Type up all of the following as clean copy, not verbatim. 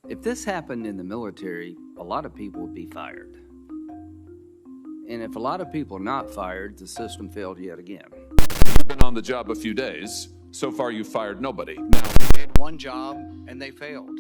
If this happened in the military, a lot of people would be fired. And if a lot of people are not fired, the system failed yet again. You've been on the job a few days. So far, you've fired nobody. Now, they had one job and they failed.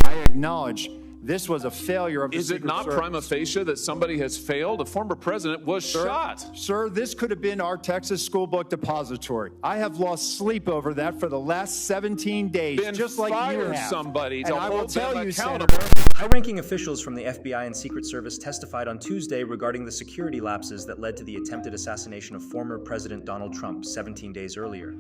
I acknowledge this was a failure of the Is it Secret not Service. prima facie that somebody has failed? A former president was shot. Sir, this could have been our Texas school book depository. I have lost sleep over that for the last 17 days, Then just like you fire have. somebody and to I will hold tell them you, accountable. Senator, High-ranking officials from the FBI and Secret Service testified on Tuesday regarding the security lapses that led to the attempted assassination of former President Donald Trump 17 days earlier.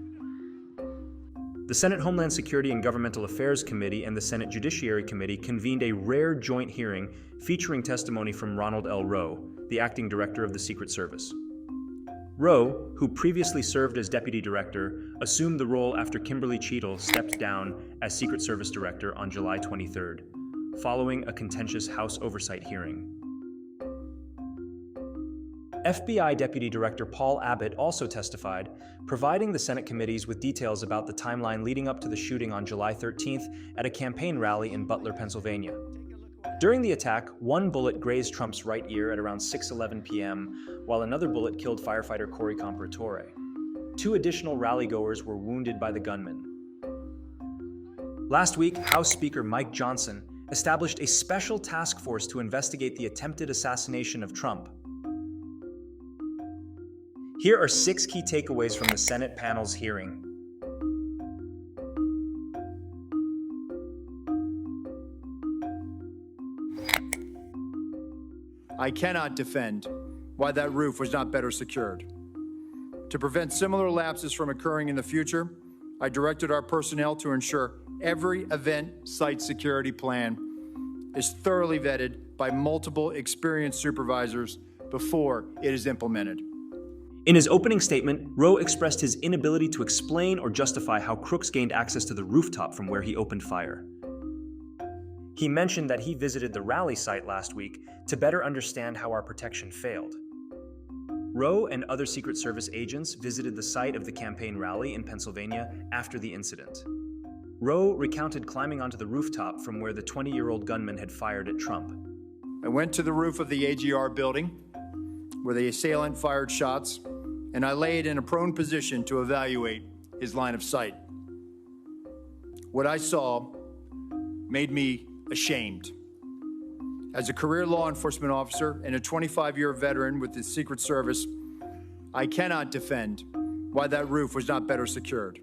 The Senate Homeland Security and Governmental Affairs Committee and the Senate Judiciary Committee convened a rare joint hearing featuring testimony from Ronald L. Rowe, the acting director of the Secret Service. Rowe, who previously served as deputy director, assumed the role after Kimberly Cheatle stepped down as Secret Service director on July 23rd, following a contentious House oversight hearing. FBI Deputy Director Paul Abbott also testified, providing the Senate committees with details about the timeline leading up to the shooting on July 13th at a campaign rally in Butler, Pennsylvania. During the attack, one bullet grazed Trump's right ear at around 6:11 p.m., while another bullet killed firefighter Corey Compratore. 2 additional rallygoers were wounded by the gunman. Last week, House Speaker Mike Johnson established a special task force to investigate the attempted assassination of Trump. Here are 6 key takeaways from the Senate panel's hearing. I cannot defend why that roof was not better secured. To prevent similar lapses from occurring in the future, I directed our personnel to ensure every event site security plan is thoroughly vetted by multiple experienced supervisors before it is implemented. In his opening statement, Rowe expressed his inability to explain or justify how crooks gained access to the rooftop from where he opened fire. He mentioned that he visited the rally site last week to better understand how our protection failed. Rowe and other Secret Service agents visited the site of the campaign rally in Pennsylvania after the incident. Rowe recounted climbing onto the rooftop from where the 20-year-old gunman had fired at Trump. I went to the roof of the AGR building where the assailant fired shots, and I laid in a prone position to evaluate his line of sight. What I saw made me ashamed. As a career law enforcement officer and a 25-year veteran with the Secret Service, I cannot defend why that roof was not better secured.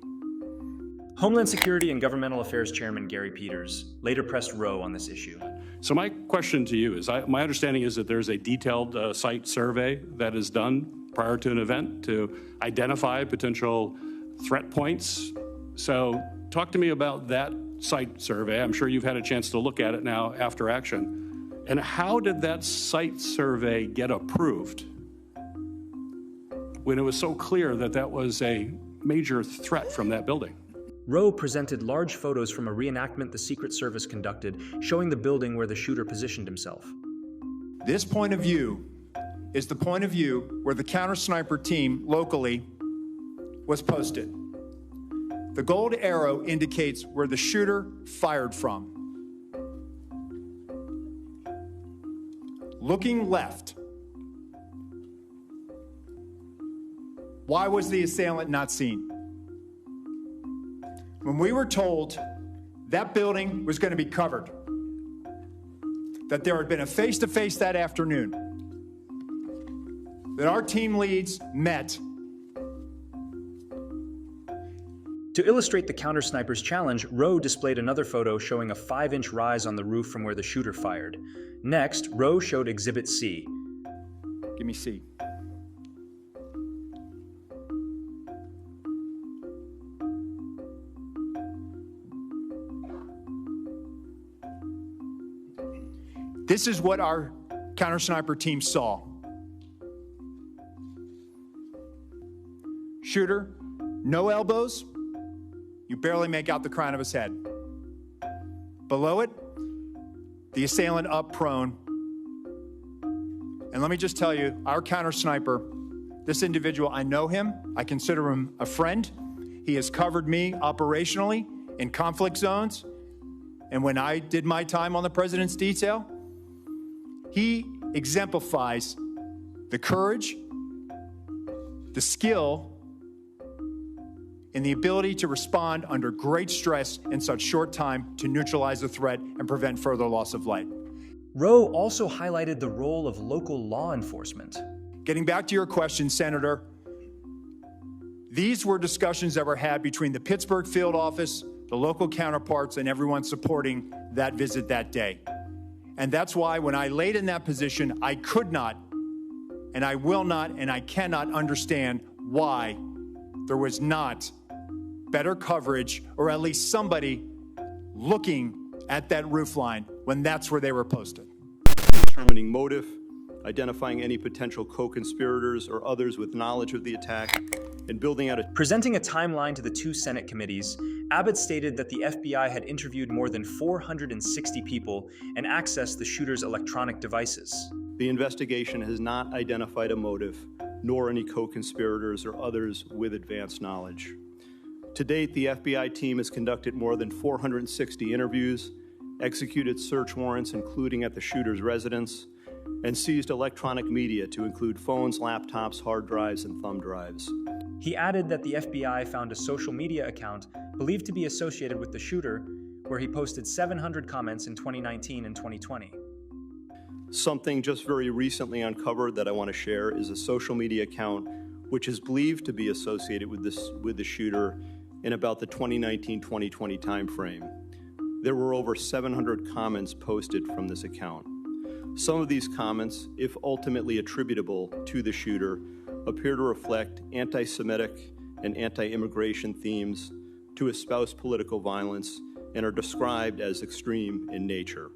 Homeland Security and Governmental Affairs Chairman Gary Peters later pressed Rowe on this issue. So my question to you is, my understanding is that there's a detailed site survey that is done prior to an event to identify potential threat points. So talk to me about that site survey. I'm sure you've had a chance to look at it now after action. And how did that site survey get approved when it was so clear that that was a major threat from that building? Rowe presented large photos from a reenactment the Secret Service conducted showing the building where the shooter positioned himself. This point of view is the point of view where the counter-sniper team locally was posted. The gold arrow indicates where the shooter fired from. Looking left. Why was the assailant not seen? When we were told that building was going to be covered, that there had been a face-to-face that afternoon, that our team leads met. To illustrate the counter-sniper's challenge, Rowe displayed another photo showing a 5-inch rise on the roof from where the shooter fired. Next, Rowe showed Exhibit C. Give me C. This is what our counter-sniper team saw. Shooter, no elbows. You barely make out the crown of his head. Below it, the assailant up prone. And let me just tell you, our counter-sniper, this individual, I know him. I consider him a friend. He has covered me operationally in conflict zones. And when I did my time on the president's detail, he exemplifies the courage, the skill, and the ability to respond under great stress in such short time to neutralize the threat and prevent further loss of life. Rowe also highlighted the role of local law enforcement. Getting back to your question, Senator, these were discussions that were had between the Pittsburgh field office, the local counterparts, and everyone supporting that visit that day. And that's why when I laid in that position, I could not, and I will not, and I cannot understand why there was not better coverage, or at least somebody looking at that roof line when that's where they were posted. Determining motive, identifying any potential co-conspirators or others with knowledge of the attack, and building out a... Presenting a timeline to the two Senate committees, Abbott stated that the FBI had interviewed more than 460 people and accessed the shooter's electronic devices. The investigation has not identified a motive, nor any co-conspirators or others with advanced knowledge. To date, the FBI team has conducted more than 460 interviews, executed search warrants, including at the shooter's residence, and seized electronic media to include phones, laptops, hard drives, and thumb drives. He added that the FBI found a social media account believed to be associated with the shooter, where he posted 700 comments in 2019 and 2020. Something just very recently uncovered that I want to share is a social media account which is believed to be associated with the shooter in about the 2019-2020 timeframe. There were over 700 comments posted from this account. Some of these comments, if ultimately attributable to the shooter, appear to reflect anti-Semitic and anti-immigration themes, to espouse political violence, and are described as extreme in nature.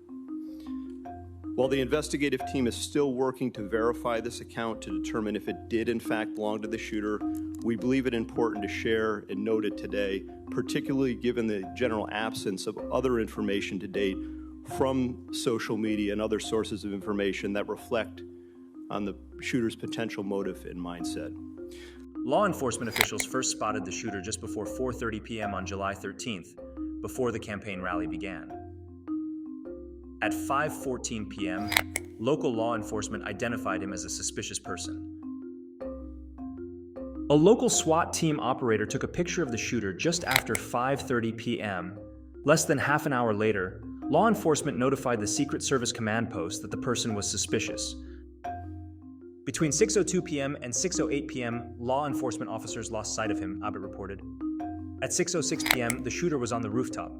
While the investigative team is still working to verify this account to determine if it did in fact belong to the shooter, we believe it important to share and note it today, particularly given the general absence of other information to date from social media and other sources of information that reflect on the shooter's potential motive and mindset. Law enforcement officials first spotted the shooter just before 4:30 p.m. on July 13th, before the campaign rally began. At 5:14 p.m., local law enforcement identified him as a suspicious person. A local SWAT team operator took a picture of the shooter just after 5:30 p.m. Less than half an hour later, law enforcement notified the Secret Service command post that the person was suspicious. Between 6:02 p.m. and 6:08 p.m., law enforcement officers lost sight of him, Abbott reported. At 6:06 p.m., the shooter was on the rooftop.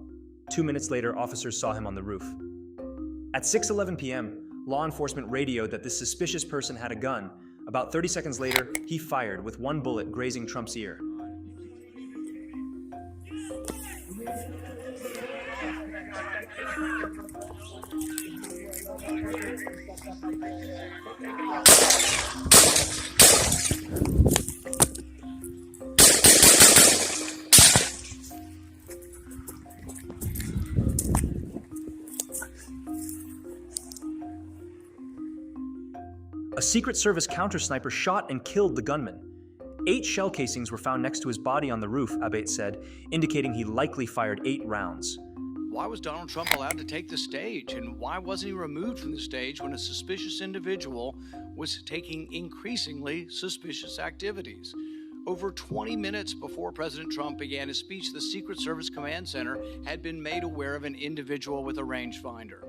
2 minutes later, officers saw him on the roof. At 6:11 p.m., law enforcement radioed that this suspicious person had a gun. About 30 seconds later, he fired with one bullet grazing Trump's ear. A Secret Service counter-sniper shot and killed the gunman. 8 shell casings were found next to his body on the roof, Abbott said, indicating he likely fired 8 rounds. Why was Donald Trump allowed to take the stage, and why wasn't he removed from the stage when a suspicious individual was taking increasingly suspicious activities? Over 20 minutes before President Trump began his speech, the Secret Service Command Center had been made aware of an individual with a rangefinder.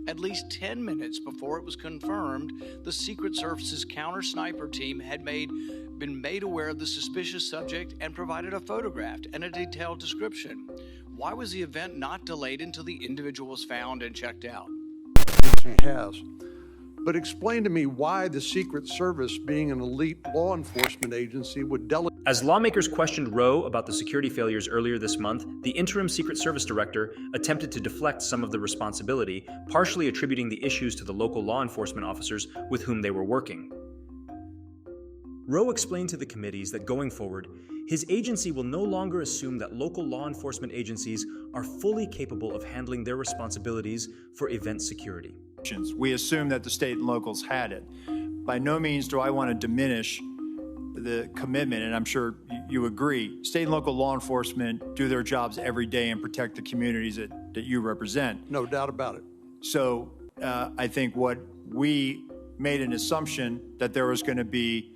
At least 10 minutes before it was confirmed, the Secret Service's counter-sniper team had been made aware of the suspicious subject and provided a photograph and a detailed description. Why was the event not delayed until the individual was found and checked out? Has. But explain to me why the Secret Service, being an elite law enforcement agency, would delegate. As lawmakers questioned Rowe about the security failures earlier this month, the interim Secret Service director attempted to deflect some of the responsibility, partially attributing the issues to the local law enforcement officers with whom they were working. Rowe explained to the committees that going forward, his agency will no longer assume that local law enforcement agencies are fully capable of handling their responsibilities for event security. We assume that the state and locals had it. By no means do I want to diminish the commitment, and I'm sure you agree. State and local law enforcement do their jobs every day and protect the communities that that you represent. No doubt about it. So I think what we made an assumption that there was going to be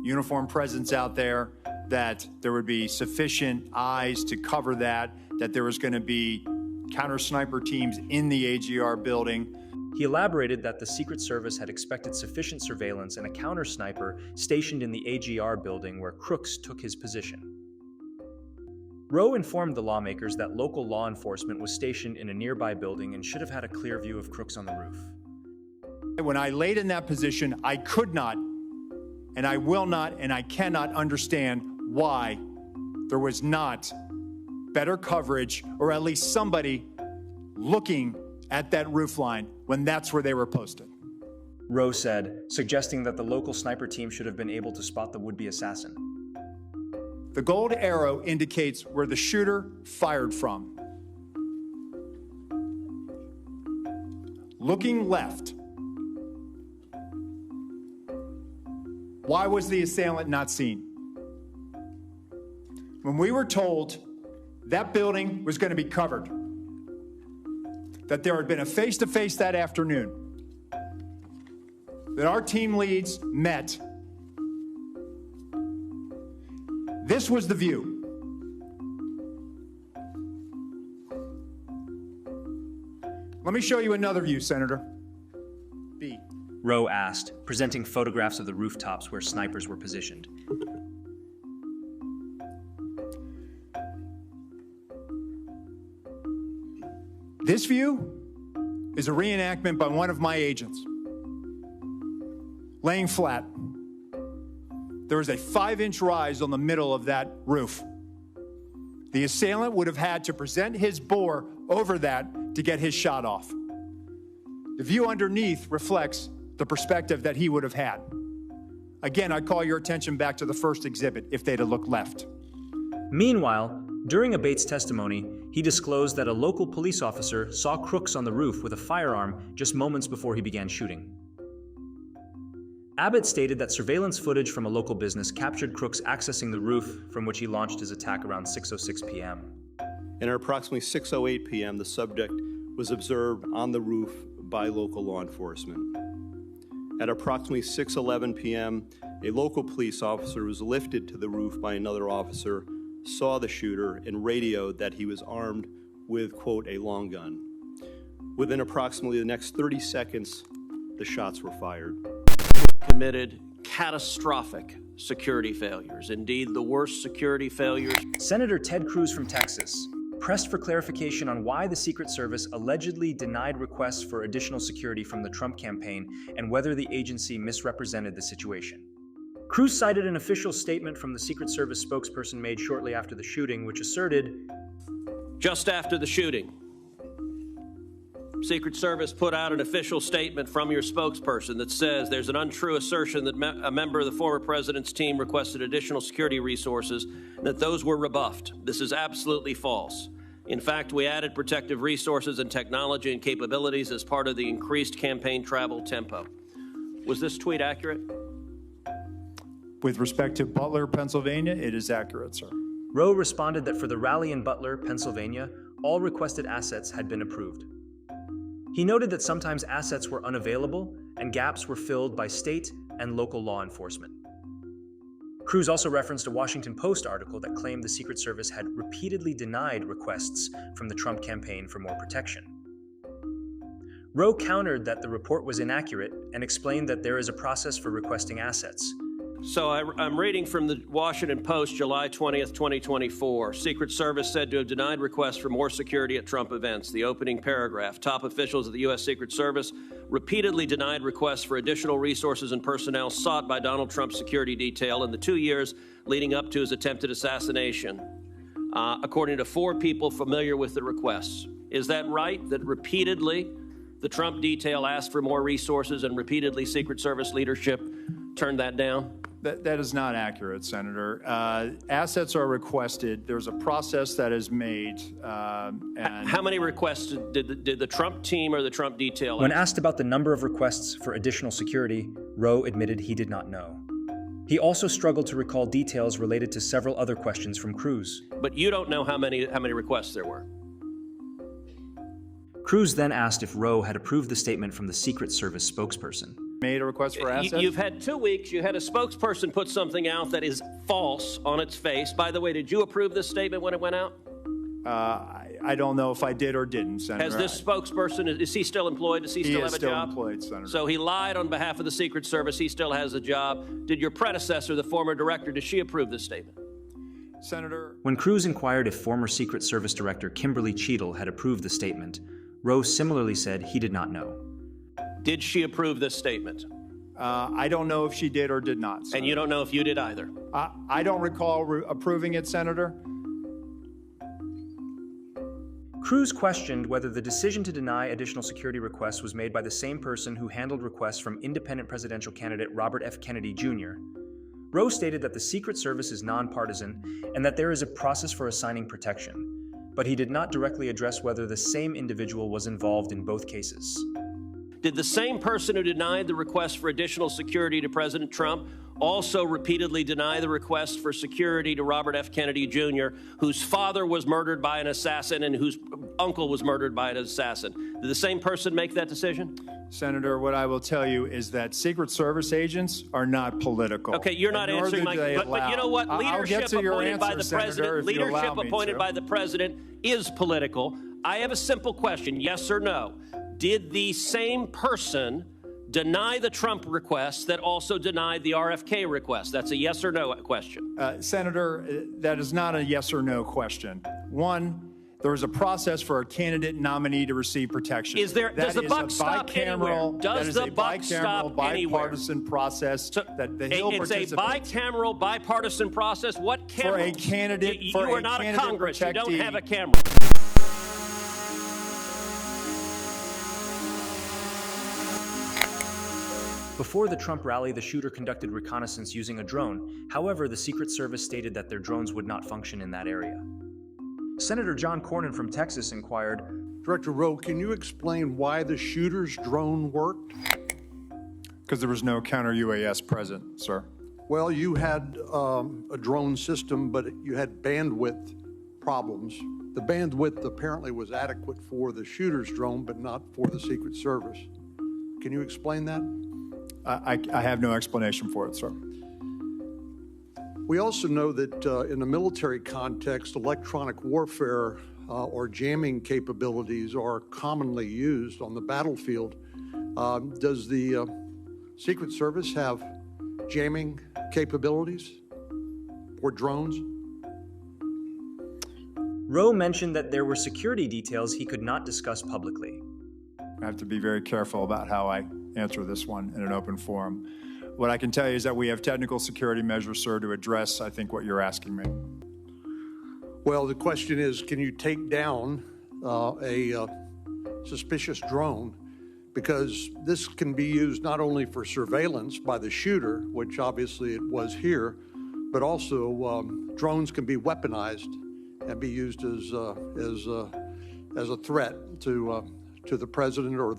uniformed presence out there, that there would be sufficient eyes to cover that there was going to be counter sniper teams in the AGR building. He elaborated that the Secret Service had expected sufficient surveillance and a counter sniper stationed in the AGR building where Crooks took his position. Rowe informed the lawmakers that local law enforcement was stationed in a nearby building and should have had a clear view of Crooks on the roof. When I laid in that position, I could not, and I will not, and I cannot understand why there was not better coverage, or at least somebody looking at that roof line when that's where they were posted. Rowe said, suggesting that the local sniper team should have been able to spot the would-be assassin. The gold arrow indicates where the shooter fired from. Looking left. Why was the assailant not seen? When we were told that building was going to be covered, that there had been a face-to-face that afternoon, that our team leads met, this was the view. Let me show you another view, Senator. B. Rowe asked, presenting photographs of the rooftops where snipers were positioned. This view is a reenactment by one of my agents. Laying flat. There was a 5-inch rise on the middle of that roof. The assailant would have had to present his bore over that to get his shot off. The view underneath reflects the perspective that he would have had. Again, I call your attention back to the first exhibit if they'd have looked left. Meanwhile, during Abate's testimony, he disclosed that a local police officer saw Crooks on the roof with a firearm just moments before he began shooting. Abbott stated that surveillance footage from a local business captured Crooks accessing the roof from which he launched his attack around 6:06 p.m. And at approximately 6:08 p.m., the subject was observed on the roof by local law enforcement. At approximately 6:11 p.m., a local police officer was lifted to the roof by another officer, saw the shooter, and radioed that he was armed with, quote, a long gun. Within approximately the next 30 seconds, the shots were fired. Committed catastrophic security failures, indeed the worst security failures. Senator Ted Cruz from Texas pressed for clarification on why the Secret Service allegedly denied requests for additional security from the Trump campaign and whether the agency misrepresented the situation. Cruz cited an official statement from the Secret Service spokesperson made shortly after the shooting, which asserted, just after the shooting, Secret Service put out an official statement from your spokesperson that says there's an untrue assertion that a member of the former president's team requested additional security resources and that those were rebuffed. This is absolutely false. In fact, we added protective resources and technology and capabilities as part of the increased campaign travel tempo. Was this tweet accurate? With respect to Butler, Pennsylvania, it is accurate, sir. Rowe responded that for the rally in Butler, Pennsylvania, all requested assets had been approved. He noted that sometimes assets were unavailable and gaps were filled by state and local law enforcement. Cruz also referenced a Washington Post article that claimed the Secret Service had repeatedly denied requests from the Trump campaign for more protection. Rowe countered that the report was inaccurate and explained that there is a process for requesting assets. So I'm reading from the Washington Post, July 20th, 2024. Secret Service said to have denied requests for more security at Trump events. The opening paragraph, top officials of the U.S. Secret Service repeatedly denied requests for additional resources and personnel sought by Donald Trump's security detail in the 2 years leading up to his attempted assassination, according to 4 people familiar with the requests. Is that right, that repeatedly the Trump detail asked for more resources and repeatedly Secret Service leadership turned that down? That is not accurate, Senator. Assets are requested. There's a process that is made. And how many requests did the Trump team or the Trump detail When asked about the number of requests for additional security, Rowe admitted he did not know. He also struggled to recall details related to several other questions from Cruz. But you don't know how many requests there were? Cruz then asked if Rowe had approved the statement from the Secret Service spokesperson. Made a request for assets? You've had 2 weeks. You had a spokesperson put something out that is false on its face. By the way, did you approve this statement when it went out? I don't know if I did or didn't, Senator. Has this spokesperson, is he still employed? Does he still have a job? He is still employed, Senator. So he lied on behalf of the Secret Service. He still has a job. Did your predecessor, the former director, did she approve this statement? Senator. When Cruz inquired if former Secret Service Director Kimberly Cheatle had approved the statement, Rowe similarly said he did not know. Did she approve this statement? I don't know if she did or did not, Senator. And you don't know if you did either? I don't recall approving it, Senator. Cruz questioned whether the decision to deny additional security requests was made by the same person who handled requests from independent presidential candidate Robert F. Kennedy, Jr. Rowe stated that the Secret Service is nonpartisan and that there is a process for assigning protection, but he did not directly address whether the same individual was involved in both cases. Did the same person who denied the request for additional security to President Trump also repeatedly deny the request for security to Robert F. Kennedy, Jr., whose father was murdered by an assassin and whose uncle was murdered by an assassin? Did the same person make that decision? Senator, what I will tell you is that Secret Service agents are not political. Okay, you're not answering my question. But you know what? Leadership appointed by the president, by the president is political. I have a simple question, yes or no. Did the same person deny the Trump request that also denied the RFK request? That's a yes or no question. Senator, that is not a yes or no question. One, there is a process for a candidate nominee to receive protection. Does the buck stop anywhere? Does the buck stop anywhere? Bipartisan process that the Hill participates. It's a bicameral, bipartisan process. What camera? For a candidate, you are not a Congress. You don't have a camera. Before the Trump rally, the shooter conducted reconnaissance using a drone. However, the Secret Service stated that their drones would not function in that area. Senator John Cornyn from Texas inquired, Director Rowe, can you explain why the shooter's drone worked? Because there was no counter-UAS present, sir. Well, you had a drone system, but you had bandwidth problems. The bandwidth apparently was adequate for the shooter's drone, but not for the Secret Service. Can you explain that? I have no explanation for it, sir. We also know that in the military context, electronic warfare or jamming capabilities are commonly used on the battlefield. Does the Secret Service have jamming capabilities or drones? Rowe mentioned that there were security details he could not discuss publicly. I have to be very careful about how I answer this one in an open forum. What I can tell you is that we have technical security measures, sir, to address, I think, what you're asking me. Well, the question is, can you take down a suspicious drone? Because this can be used not only for surveillance by the shooter, which obviously it was here, but also drones can be weaponized and be used as a threat to the president, or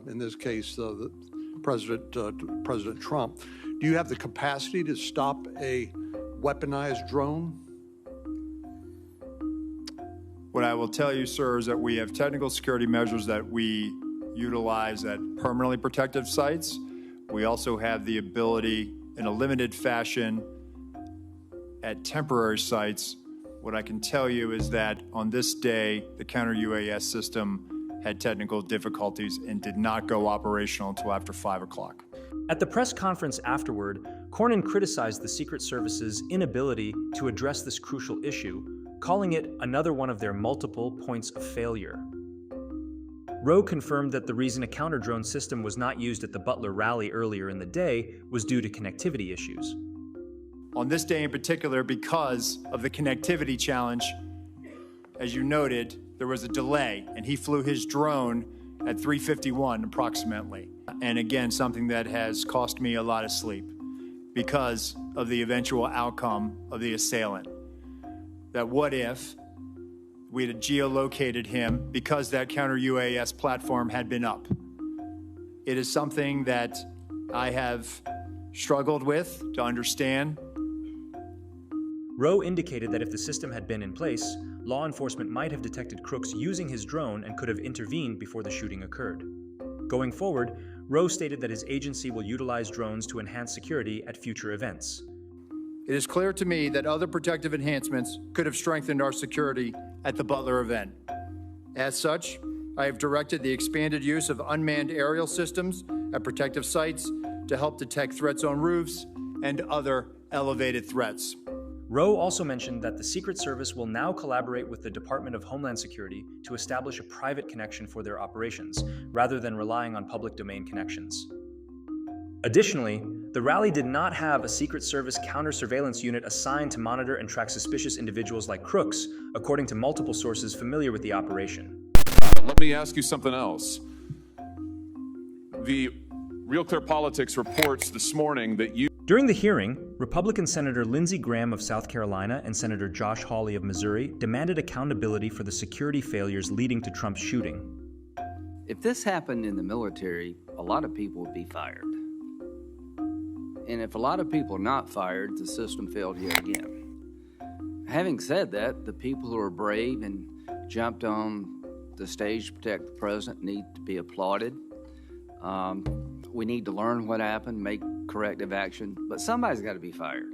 in this case, the President Trump. Do you have the capacity to stop a weaponized drone? What I will tell you, sir, is that we have technical security measures that we utilize at permanently protected sites. We also have the ability, in a limited fashion, at temporary sites. What I can tell you is that on this day, the counter-UAS system had technical difficulties and did not go operational until after 5 o'clock. At the press conference afterward, Cornyn criticized the Secret Service's inability to address this crucial issue, calling it another one of their multiple points of failure. Rowe confirmed that the reason a counter-drone system was not used at the Butler rally earlier in the day was due to connectivity issues. On this day in particular, because of the connectivity challenge, as you noted, there was a delay, and he flew his drone at 3:51 approximately. And again, something that has cost me a lot of sleep because of the eventual outcome of the assailant. That what if we had geolocated him because that counter-UAS platform had been up? It is something that I have struggled with to understand. Rowe indicated that if the system had been in place, law enforcement might have detected Crooks using his drone and could have intervened before the shooting occurred. Going forward, Rowe stated that his agency will utilize drones to enhance security at future events. It is clear to me that other protective enhancements could have strengthened our security at the Butler event. As such, I have directed the expanded use of unmanned aerial systems at protective sites to help detect threats on roofs and other elevated threats. Rowe also mentioned that the Secret Service will now collaborate with the Department of Homeland Security to establish a private connection for their operations, rather than relying on public domain connections. Additionally, the rally did not have a Secret Service counter-surveillance unit assigned to monitor and track suspicious individuals like Crooks, according to multiple sources familiar with the operation. Let me ask you something else. The Real Clear Politics reports this morning that you... During the hearing, Republican Senator Lindsey Graham of South Carolina and Senator Josh Hawley of Missouri demanded accountability for the security failures leading to Trump's shooting. If this happened in the military, a lot of people would be fired. And if a lot of people are not fired, the system failed yet again. Having said that, the people who are brave and jumped on the stage to protect the president need to be applauded. We need to learn what happened, make corrective action, but somebody's got to be fired.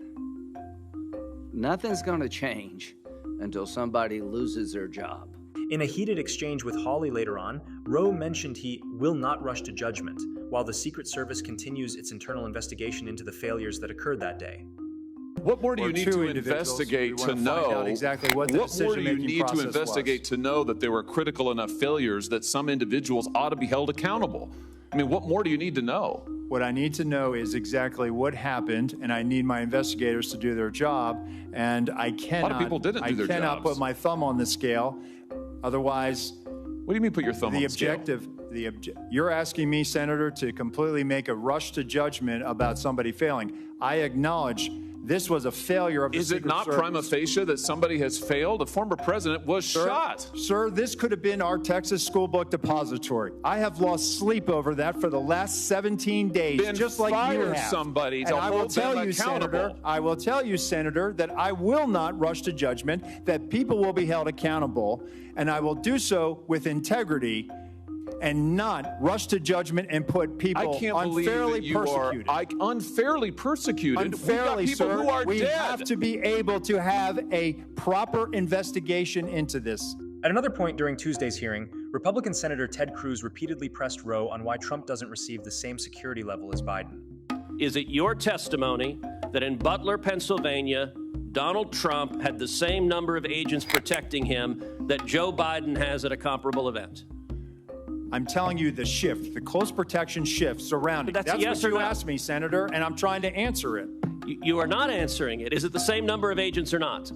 Nothing's going to change until somebody loses their job. In a heated exchange with Hawley later on, Rowe mentioned he will not rush to judgment, while the Secret Service continues its internal investigation into the failures that occurred that day. What more do you need to investigate to know? Exactly what more do you need to investigate to know that there were critical enough failures that some individuals ought to be held accountable? I mean, what more do you need to know? What I need to know is exactly what happened, and I need my investigators to do their job. And I cannot. A lot of people didn't do their jobs. I cannot put my thumb on the scale. Otherwise, what do you mean put your thumb on the scale? You're asking me, Senator, to completely make a rush to judgment about somebody failing. I acknowledge this was a failure of the Secret Service. Is it not prima facie that somebody has failed? A former president was shot. Sir, this could have been our Texas school book depository. I have lost sleep over that for the last 17 days, just like you have. Somebody to and I will hold tell them you, accountable. Senator, I will tell you, Senator, that I will not rush to judgment, that people will be held accountable, and I will do so with integrity and not rush to judgment and put people unfairly persecuted. Unfairly persecuted? Unfairly, We've got people who are we dead. have to be able to have a proper investigation into this. At another point during Tuesday's hearing, Republican Senator Ted Cruz repeatedly pressed Rowe on why Trump doesn't receive the same security level as Biden. Is it your testimony that in Butler, Pennsylvania, Donald Trump had the same number of agents protecting him that Joe Biden has at a comparable event? I'm telling you the shift, the close protection shift surrounding. That's yes what you or no. asked me, Senator, and I'm trying to answer it. You are not answering it. Is it the same number of agents or not?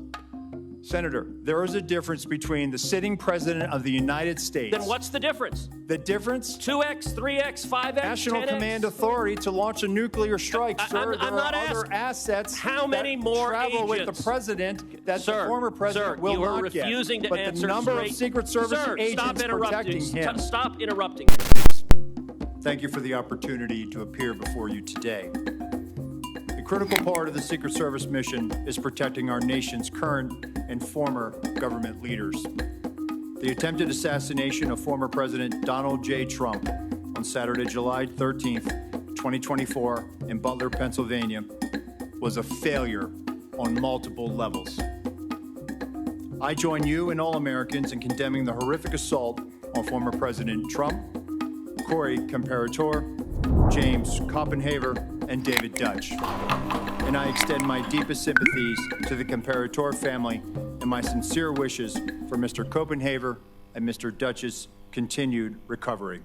Senator, there is a difference between the sitting president of the United States. Then what's the difference? The difference? 2x, 3x, 5x, National 10x? Command Authority to launch a nuclear strike, sir. I'm not other asking. assets How many more travel agents? with the president that the former president will you are not get. refusing to but answer the number straight. of Secret Service agents protecting him. Stop interrupting. Thank you for the opportunity to appear before you today. A critical part of the Secret Service mission is protecting our nation's current and former government leaders. The attempted assassination of former President Donald J. Trump on Saturday, July 13th, 2024, in Butler, Pennsylvania, was a failure on multiple levels. I join you and all Americans in condemning the horrific assault on former President Trump, Corey Comparator, James Copenhaver, and David Dutch. And I extend my deepest sympathies to the Comparator family and my sincere wishes for Mr. Copenhaver and Mr. Dutch's continued recovery.